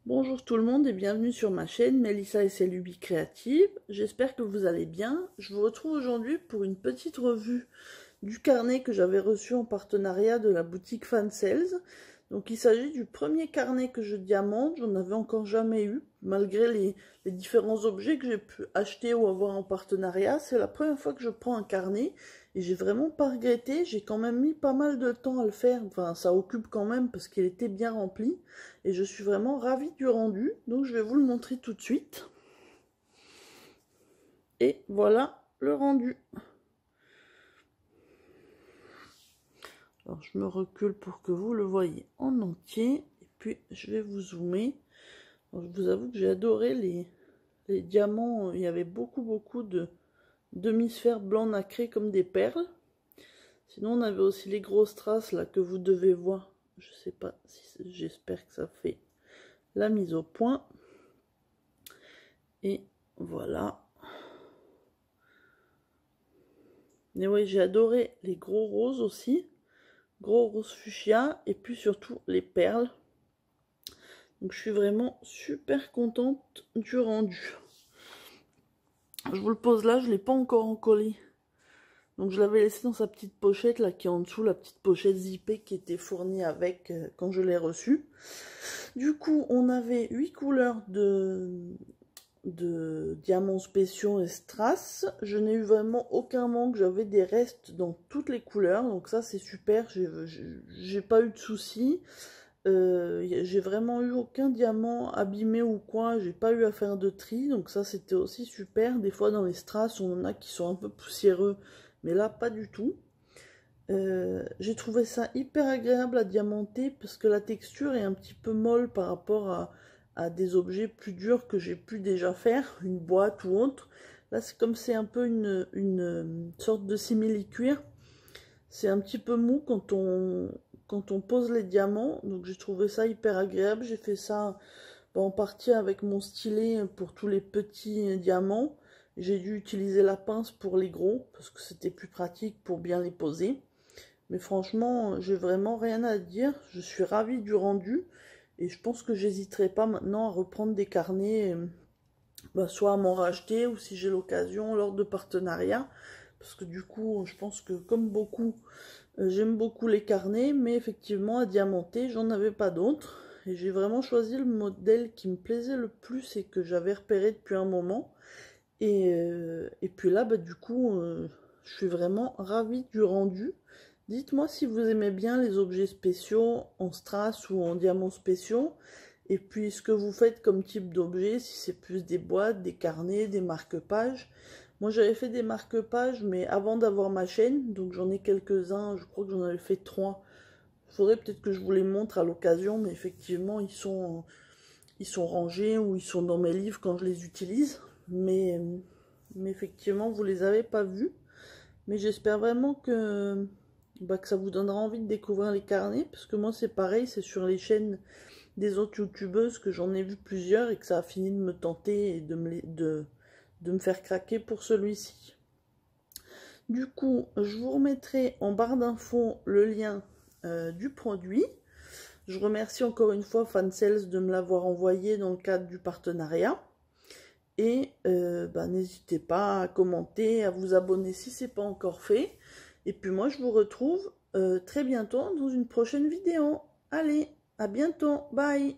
Bonjour tout le monde et bienvenue sur ma chaîne Mélissa et ses lubies créatives. J'espère que vous allez bien. Je vous retrouve aujourd'hui pour une petite revue du carnet que j'avais reçu en partenariat de la boutique Fan Sales. Donc il s'agit du premier carnet que je diamante. J'en avais encore jamais eu, malgré les différents objets que j'ai pu acheter ou avoir en partenariat. C'est la première fois que je prends un carnet et j'ai vraiment pas regretté. J'ai quand même mis pas mal de temps à le faire. Enfin, ça occupe quand même parce qu'il était bien rempli. Et je suis vraiment ravie du rendu. Donc je vais vous le montrer tout de suite. Et voilà le rendu. Alors je me recule pour que vous le voyez en entier. Et puis je vais vous zoomer. Alors, je vous avoue que j'ai adoré les diamants. Il y avait beaucoup de demi-sphères blancs nacrés comme des perles. Sinon on avait aussi les grosses traces là que vous devez voir. Je sais pas si j'espère que ça fait la mise au point. Et voilà. Et oui, j'ai adoré les gros roses aussi. Gros rose fuchsia. Et puis surtout les perles. Donc je suis vraiment super contente du rendu. Je vous le pose là, je ne l'ai pas encore encollé. Donc je l'avais laissé dans sa petite pochette là qui est en dessous, la petite pochette zippée qui était fournie avec quand je l'ai reçu. Du coup, on avait 8 couleurs de diamants spéciaux et strass. Je n'ai eu vraiment aucun manque, j'avais des restes dans toutes les couleurs. Donc ça c'est super, j'ai pas eu de soucis. J'ai vraiment eu aucun diamant abîmé ou quoi, j'ai pas eu à faire de tri, donc ça c'était aussi super. Des fois dans les strass on en a qui sont un peu poussiéreux, mais là pas du tout. J'ai trouvé ça hyper agréable à diamanter parce que la texture est un petit peu molle par rapport à des objets plus durs que j'ai pu déjà faire, une boîte ou autre. Là c'est comme c'est un peu une sorte de simili-cuir, c'est un petit peu mou quand on pose les diamants, donc j'ai trouvé ça hyper agréable. J'ai fait ça en partie avec mon stylet pour tous les petits diamants. J'ai dû utiliser la pince pour les gros, parce que c'était plus pratique pour bien les poser. Mais franchement, j'ai vraiment rien à dire. Je suis ravie du rendu, et je pense que j'hésiterai pas maintenant à reprendre des carnets, soit à m'en racheter, ou si j'ai l'occasion lors de partenariats. Parce que du coup, je pense que comme beaucoup, j'aime beaucoup les carnets, mais effectivement à diamanter, j'en avais pas d'autres. Et j'ai vraiment choisi le modèle qui me plaisait le plus et que j'avais repéré depuis un moment. Et puis là, du coup, je suis vraiment ravie du rendu. Dites-moi si vous aimez bien les objets spéciaux en strass ou en diamants spéciaux. Et puis ce que vous faites comme type d'objet, si c'est plus des boîtes, des carnets, des marque-pages. Moi j'avais fait des marque-pages, mais avant d'avoir ma chaîne, donc j'en ai quelques-uns, je crois que j'en avais fait 3. Il faudrait peut-être que je vous les montre à l'occasion, mais effectivement ils sont rangés ou ils sont dans mes livres quand je les utilise. Mais effectivement vous les avez pas vus. Mais j'espère vraiment que ça vous donnera envie de découvrir les carnets, parce que moi c'est pareil, c'est sur les chaînes des autres youtubeuses que j'en ai vu plusieurs et que ça a fini de me tenter et de me faire craquer pour celui-ci. Du coup, je vous remettrai en barre d'infos le lien du produit. Je remercie encore une fois Fan Sales de me l'avoir envoyé dans le cadre du partenariat. Et n'hésitez pas à commenter, à vous abonner si ce n'est pas encore fait. Et puis moi, je vous retrouve très bientôt dans une prochaine vidéo. Allez, à bientôt, bye!